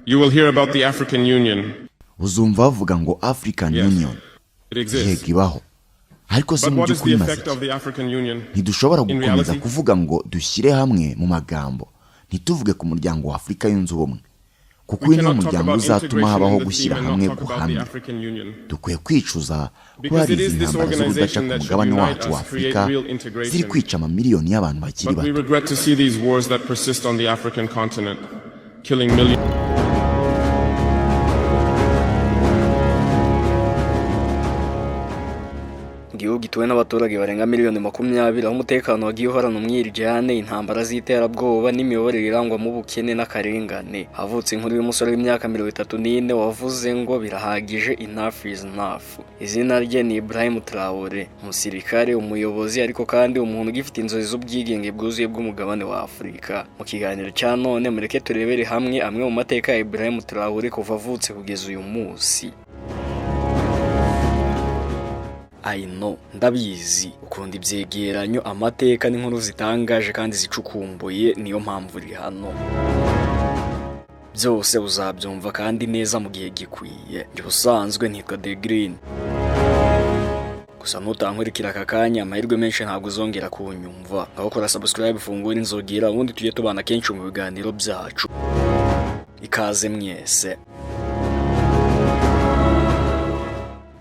You will hear about the African Union. Uzumva bavuga ngo African Union. Yego ibaho. Ariko se mu by'ukuri ntidushobora gukomeza kuvuga ngo dushyire hamwe mu magambo ntituvuge ku muryango wa Afurika yunze ubumwe kuko uyu ni umuryango uzatuma habaho gushyira hamwe guhamye. Dukwiye kwicuza ko hari izi ntambara z'urudaca ku mugabane wacu wa Afurika ziri kwica amamiliyoni y'abantu bakiri bato. Igihugu gituwe n'abaturage barenga miliyoni 20 aho umutekano wagiye uhorana umwiryane, intambara z'iterabwoba n'imiyoborere irangwa mu bukene n'akarengane. Havutse inkuru y'umusore w'imyaka 34 wavuze ngo birahagije, enough is enough. Izina rye ni Ibrahim Traoré, umusirikare, umuyobozi ariko kandi umuntu ugifite inzozi z'ubwigenge bwuzuye bw'umugabane wa Afurika. Mu kiganiro cya none mureke turebere hamwe amwe mu mateka ya Ibrahim Traoré kuva avutse kugeza uyu munsi. Aino ndabizi ukunda ibyegeranyo, amateka n'inkuru zitangaje kandi zicukumbuye, niyo mpamvu uri hano. Byose uzabyumva kandi neza mu gihe gikwiye. Njye usanzwe nitwa The Green. Gusa nutankurikira aka kanya amahirwe menshi ntabwo uzongera kunyumva. Ngaho kora subscribe, fungura inzogera ubundi tujye tubana kenshi mu biganiro byacu. Ikaze mwese.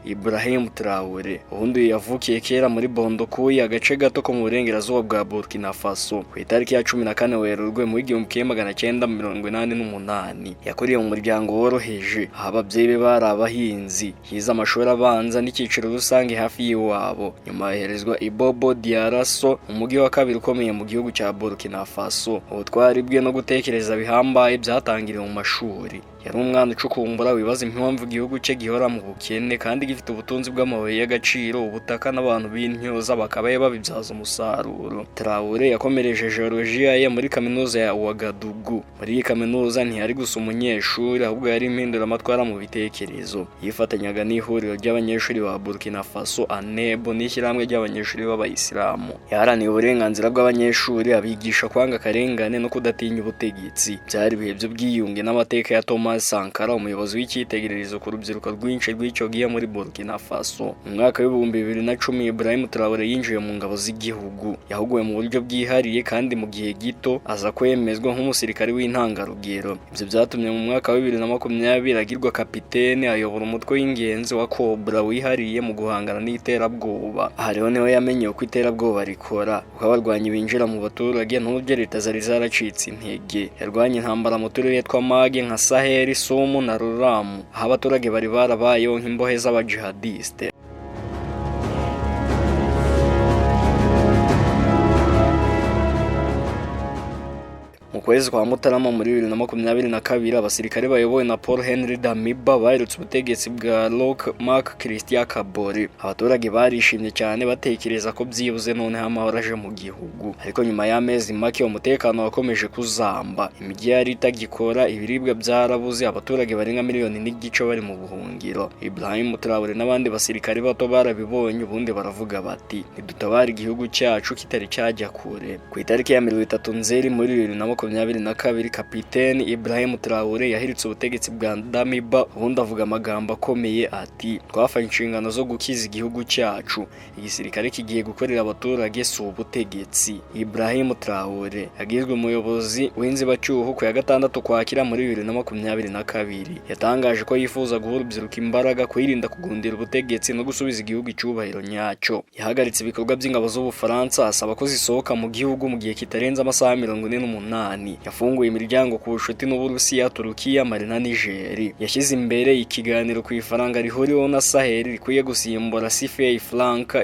Ibrahim Traoré ubundi yavukiye kera muri Bondokuyi, agace gato ko mu burengerazuba bwa Burkina Faso, ku itariki ya 14 Werurwe mu 1988. Yakuriye mu muryango woroheje, ababyeyi be bari abahinzi. Yize amashuri abanza n'icyiciro rusange hafi y'iwabo, nyuma yoherezwa i Bobo Dioulasso, umujyi wa kabiri ukomeye mu gihugu cya Burkina Faso. Ubutwari bwe no gutekereza bihambaye byatangiriye mu mashuri. Yari umwana ucukumbura wibaza impamvu igihugu cye gihora mu bukene kandi gifite ubutunzi bw'amabuye y'agaciro, ubutaka n'abantu b'intyoza bakabaye babibyaza umusaruro. Traoré yakomereje geologiya ye muri kaminuza ya Ouagadougou. Muri iyi kaminuza ntiyari gusa umunyeshuri, ahubwo yari impinduramatwara mu bitekerezo. Yifatanyaga n'ihuriro ry'abanyeshuri ba Burkina Faso ANEB n'ishyirahamwe ry'abanyeshuri b'abayisilamu. Yaharaniye uburenganzira bw'abanyeshuri, abigisha kwanga akarengane no kudatinya ubutegetsi. Byari ibihe by'ubwiyunge n'amateka ya Thomas Sankara, umuyobozi w'icyitegererezo ku rubyiruko rwinshi rw'icyo gihe muri Burkina Faso. Mu mwaka wa 2010 Ibrahim Traoré yinjiye mu ngabo z'igihugu. Yahuguwe mu buryo bwihariye kandi mu gihe gito aza kwemezwa nk'umusirikare w'intangarugero. Ibyo byatumye mu mwaka wa 2020 agirwa kapitene, ayobora umutwe w'ingenzi wa Cobra wihariye mu guhangana n'iterabwoba. Aha rero niho yamenye uko iterabwoba rikora, uko abarwanyi binjira mu baturage n'uburyo leta zari zaracitse intege. Yarwanye intambara mu turere twa Mage nka Sahel, Somo na Ruramu, aho abaturage bari barabayeho nk'imbohe z'abajihadiste. Mu kwezi kwa Mutarama muri 2022 abasirikare bayobowe na Paul Henri Damiba baherutse ubutegetsi bwa Marc Christian Kabore. Abaturage barishimye cyane batekereza ko byibuze none amahoro aje mu gihugu. Ariko nyuma y'amezi make umutekano wakomeje kuzamba, imijyi yari itagikora, ibiribwa byarabuze, abaturage barenga miliyoni n'igice bari mu buhungiro. Ibrahim Traoré n'abandi basirikare bato barabibonye, ubundi baravuga bati nidutabara igihugu cyacu kitari cyajya kure. Ku itariki ya 30 Nzeri muri 2022 kapiteni Ibrahim Traoré yahiritse ubutegetsi bwa Damiba, ubundi avuga amagambo akomeye ati twafanye inshingano zo gukiza igihugu cyacu, igisirikare kigiye gukorera abaturage si ubutegetsi. Ibrahim Traoré yagizwe umuyobozi w'inzibacyuho ku ya 6 Ukwakira muri 2022. Yatangaje ko yifuza guha urubyiruko imbaraga, kwirinda kugundira ubutegetsi no gusubiza igihugu icyubahiro nyacyo. Yahagaritse ibikorwa by'ingabo z'Ubufaransa, asaba ko zisohoka mu gihugu mu gihe kitarenze amasaha 48. Yafunguye imiryango ku bucuti n'Uburusiya, Turukiya, Mali na Niger. Yashyize imbere ikiganiro ku ifaranga rihuriweho na Sahel rikwiye gusimbura CFA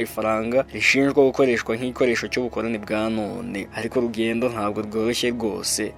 ifaranga rishinjwa gukoreshwa nk'igikoresho cy'ubukoloni bwa none. Ariko urugendo ntabwo rworoshye rwose.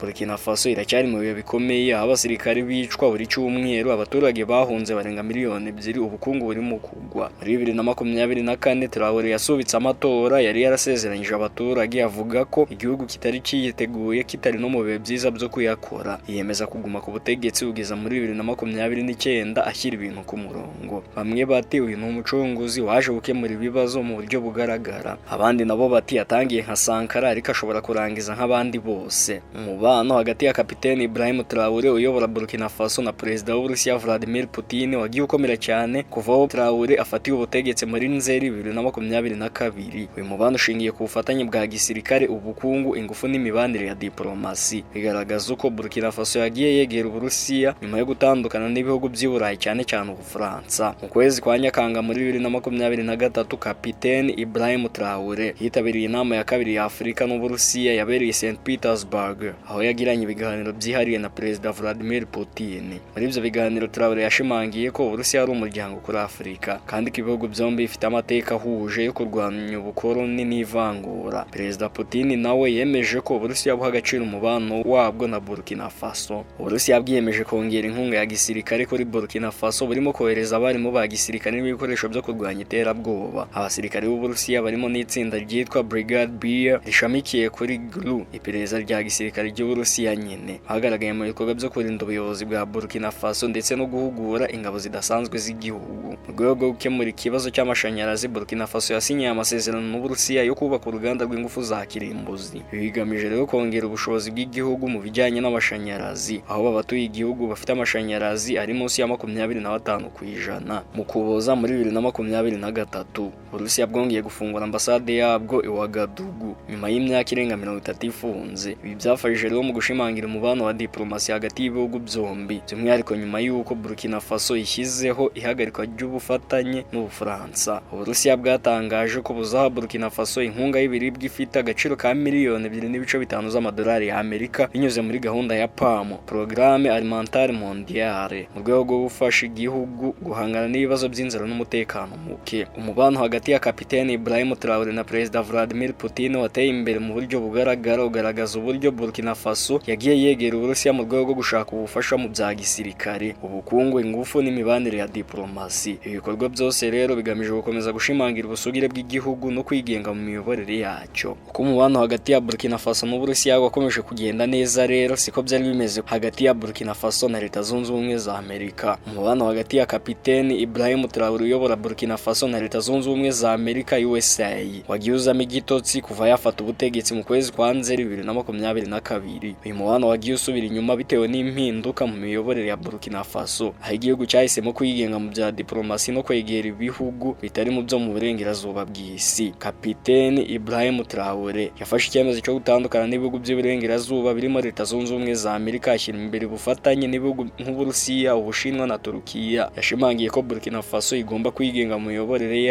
Burkina Faso iracyari mu bihe bikomeye, aho abasirikare bicwa buri cyumweru, abaturage bahunze barenga miliyoni 2, ubukungu burimo kugwa. Muri 2024 Traoré yasubitse amatora yari yarasezeranyije abaturage, avuga ko igihugu kitari ciyiteguye kitari no mu bihe byiza byo kuyakora. Yiyemeza kuguma ku butegetsi ugeza muri 2029 ashyira ibintu ku murongo. Bamwe bati uyu ni umucunguzi waje gukemura ibibazo mu buryo bugaragara, abandi nabo bati yatangiye nka Sankara ariko ashobora kurangiza nk'abandi bose. Umubano hagati ya Kapiteni Ibrahim Traoré uyobora Burkina Faso na Perezida w'Uburusiya Vladimir Putin wagiye ukomera cyane kuva aho Traoré afatiye ubutegetsi muri Nzeri 2022. Uyu mubano ushingiye ku bufatanye bwa gisirikare, ubukungu, ingufu n'imibanire ya diplomasi. Bigaragaza uko Burkina Faso yagiye yegera Uburusiya nyuma yo gutandukana n'ibihugu by'Iburayi cyane cyane Ubufaransa. Mu kwezi kwa Nyakanga muri 2023 Kapiteni Ibrahim Traoré yitabiriye inama ya kabiri ya Afurika n'Uburusiya yabereye St Petersburg, aho yagiranye ibiganiro byihariye na Perezida Vladimir Putin. Muri ibyo biganiro Traoré yashimangiye ko Uburusiya ari umuryango kuri Afurika kandi ko ibihugu byombi bifite amateka ahuje yo kurwanya ubukoloni n'ivangura. Perezida Putin nawe yemeje ko Uburusiya buha agaciro umubano wabwo na Burkina Faso. Uburusiya bwiyemeje kongera inkunga ya gisirikare kuri Burkina Faso, burimo kohereza abarimu ba gisirikare n'ibikoresho byo kurwanya iterabwoba. Abasirikare b'Uburusiya barimo n'itsinda ryitwa Brigade Beer rishamikiye kuri GRU, iperereza rya gisirikare ry'Uburusiya nyine. Hagaragaye mu bikorwa byo kurinda ubuyobozi bwa Burkina Faso ndetse no guhugura ingabo zidasanzwe z'igihugu. Mu rwego rwo gukemura ikibazo cy'amashanyarazi, Burkina Faso yasinyiye amasezerano n'Uburusiya yo kubaka uruganda rw'ingufu za kirimbuzi. Ibi bigamije rero kongera ubushobozi bw'igihugu mu bijyanye n'amashanyarazi, aho abatuye igihugu bafite amashanyarazi ari munsi ya 25%. Mu Kuboza muri 2023 Uburusiya bwongeye gufungura ambasade yabwo i Ouagadougou nyuma y'imyaka irenga 30 ifunze. Ibi byafashije rero mu gushimangira umubano wa diplomasi hagati y'ibihugu byombi, by'umwihariko nyuma y'uko Burkina Faso ishyizeho ihagarikwa ry'ubufatanye n'Ubufaransa. Uburusiya bwatangaje ko buzaha Burkina Faso inkunga y'ibiribwa ifite agaciro ka miliyoni 2.5 z'amadolari y'Amerika binyuze muri gahunda ya PAM, Programme Alimentaire Mondiale, mu rwego rwo gufasha igihugu guhangana n'ibibazo by'inzara n'umutekano muke. Umubano hagati ya Kapiteni Ibrahim Traoré na Perezida Vladimir Putin wateye imbere mu buryo bugaragara, ugaragaza uburyo Burkina Faso yagiye yegera Uburusiya mu rwego rwo gushaka ubufasha mu bya gisirikare, ubukungu, ingufu n'imibanire ya diplomasi. Ibikorwa byose rero bigamije gukomeza gushimangira ubusugire bw'igihugu no kwigenga mu miyoborere yacyo. Uko umubano hagati ya Burkina Faso n'Uburusiya wakomeje kugenda neza rero siko byari bimeze hagati ya Burkina Faso na Leta Zunze Ubumwe za Amerika. Umubano hagati ya Kapiteni Ibrahim Traoré uyobora Burkina Faso na Leta Zunze Ubumwe za Amerika USA wagiye uzamo igitotsi kuva yafata ubutegetsi mu kwezi kwa Nzeri 2022. Uyu mubano wagiye usubira inyuma bitewe n'impinduka mu miyoborere ya Burkina Faso, aho igihugu cyahisemo kwigenga mu bya diplomasi no kwegera ibihugu bitari mu byo mu burengerazuba bw'isi. Kapiteni Ibrahim Traoré yafashe icyemezo cyo gutandukana n'ibihugu by'uburengerazuba birimo Leta Zunze Ubumwe za Amerika, ashyira imbere ubufatanye n'ibihugu nk'Uburusiya, Ubushinwa na Turukiya. Yashimangiye ko Burkina Faso igomba kwigenga mu miyoborere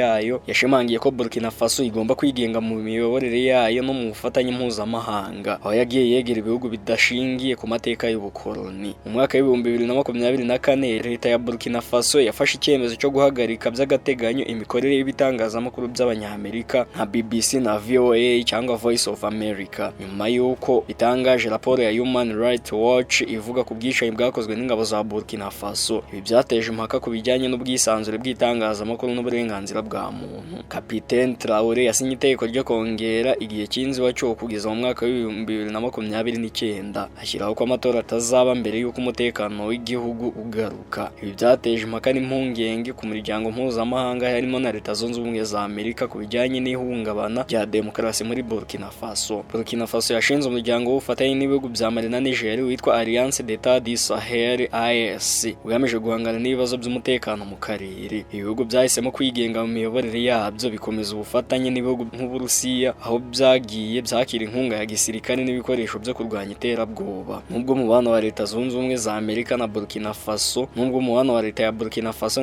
yayo no mu bufatanye mpuzamahanga, aho yagiye yegera ibihugu bidashingiye ku mateka y'ubukoloni. Mu mwaka w'2024 Leta ya Burkina Faso yafashe icyemezo cyo guhagarika by'agateganyo imikorere y'ibitangazamakuru by'abanyamerika nka BBC na VOA cyangwa Voice of America, nyuma y'uko bitangaje raporo ya Human Rights Watch ivuga ku bwicanyi bwakozwe n'ingabo za Burkina Faso. Ibi byateje impaka ku bijyanye n'ubwisanzure bw'itangazamakuru n'uburenganzira bwa muntu. Kapiteni Traoré yasinye itegeko ryo kongera igihe cy'inzibacyuho kugeza mu mwaka w'2029, ashyiraho ko amatora atazaba mbere y'uko umutekano w'igihugu ugaruka. Ibi byateje impaka n'impungenge ku miryango mpuzamahanga harimo na Leta Zunze Ubumwe za Amerika ku bijyanye n'ihungabana rya demokarasi muri Burkina Faso. Burkina Faso yashinze umuryango w'ubufatanye n'ibihugu bya Mali na Niger witwa Alliance d'État du Sahel AES, ugamije guhangana n'ibibazo by'umutekano mu karere. Ibihugu byahisemo kwigenga mu miyoborere yabyo bikomeza ubufatanye n'ibihugu nk'Uburusiya, aho byagiye byakira inkunga ya gisirikare n'ibikoresho byo kurwanya iterabwoba. Nubwo umubano wa Leta Zunze Ubumwe za Amerika na Burkina Faso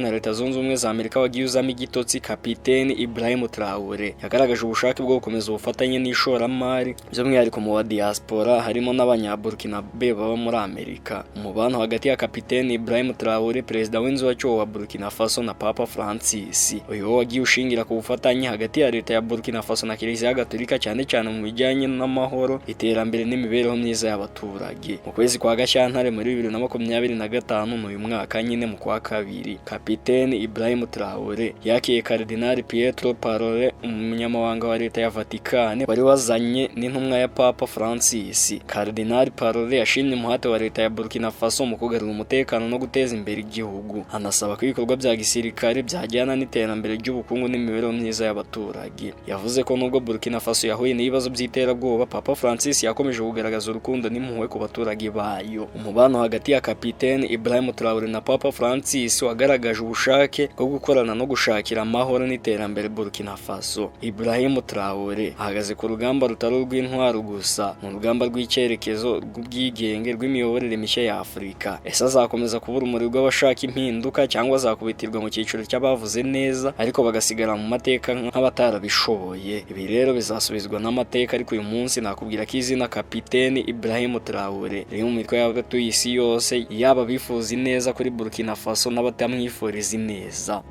na Leta Zunze Ubumwe za Amerika wagiye uzamo igitotsi, Kapiteni Ibrahim Traoré yagaragaje ubushake bwo gukomeza ubufatanye n'ishoramari, by'umwihariko mu wa diaspora harimo n'abanyaburkina baba muri Amerika. Umubano hagati ya Kapiteni Ibrahim Traoré, perezida w'inzibacyuho wa Burkina Faso, na Papa Francis, uyu wagiye ushingira ku bufatanye hagati ya Leta ya Burkina Faso na Kiliziya Gatolika cyane cyane mu bijyanye n'amahoro, iterambere n'imibereho myiza y'abaturage. Mu kwezi kwa Gashyantare muri 2025 uyu mwaka nyine mu kwa kabiri, Kapiteni Ibrahim Traoré yakiye Kardinali Pietro Parolin, umunyamabanga wa Leta ya Vatikani wari yabuzanye n'intumwa ya Papa Francis. Cardinal Parole yashimye umuhate wa leta ya Burkina Faso mu kugarura umutekano no guteza imbere igihugu, anasaba ko ibikorwa bya gisirikare byajyana n'iterambere ry'ubukungu n'imibereho myiza y'abaturage. Yavuze ko nubwo Burkina Faso yahuye n'ibibazo by'iterabwoba, Papa Francis yakomeje kugaragaza urukundo n'impuhwe ku baturage bayo. Umubano hagati ya Kapiteni Ibrahim Traoré na Papa Francis wagaragaje ubushake bwo gukorana no gushakira amahoro n'iterambere Burkina Faso. Ibrahim Traoré ahagaze ku rugamba rutari urw'intwaro gusa, mu rugamba rw'icyerekezo rw'ubwigenge rw'imiyoborere mishya ya Afurika. Ese azakomeza kuba urumuri rw'abashaka impinduka cyangwa azakubitirwa mu cyiciro cy'abavuze neza ariko bagasigara mu mateka nk'abatarabishoboye? Ibi rero bizasubizwa n'amateka, ariko uyu munsi nakubwira ko izina Kapiteni Ibrahim Traoré riri mu mitwe y'abatuye isi yose, yaba bifuza ineza kuri Burkina Faso n'abatamwifuriza ineza.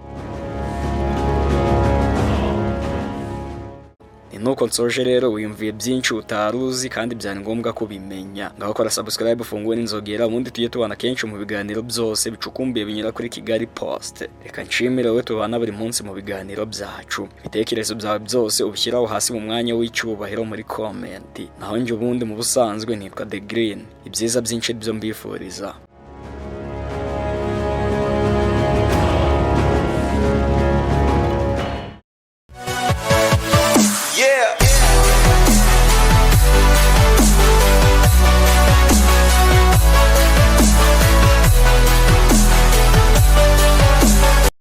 Nuko nsoje rero wiyumviye byinshi utaruzi kandi byari ngombwa kubimenya. Ngaho kora subscribe, ufunguwe n'inzogera, ubundi tujye tubana kenshi mu biganiro byose bicukumbuye binyura kuri Kigali Post. Reka nshimire wowe tubana buri munsi mu biganiro byacu. Ibitekerezo byawe byose ubishyiraho hasi mu mwanya w'icyubahiro muri comment. Naho njye ubundi mu busanzwe nitwa The Green. Ibyiza byinshi byo mbifuriza.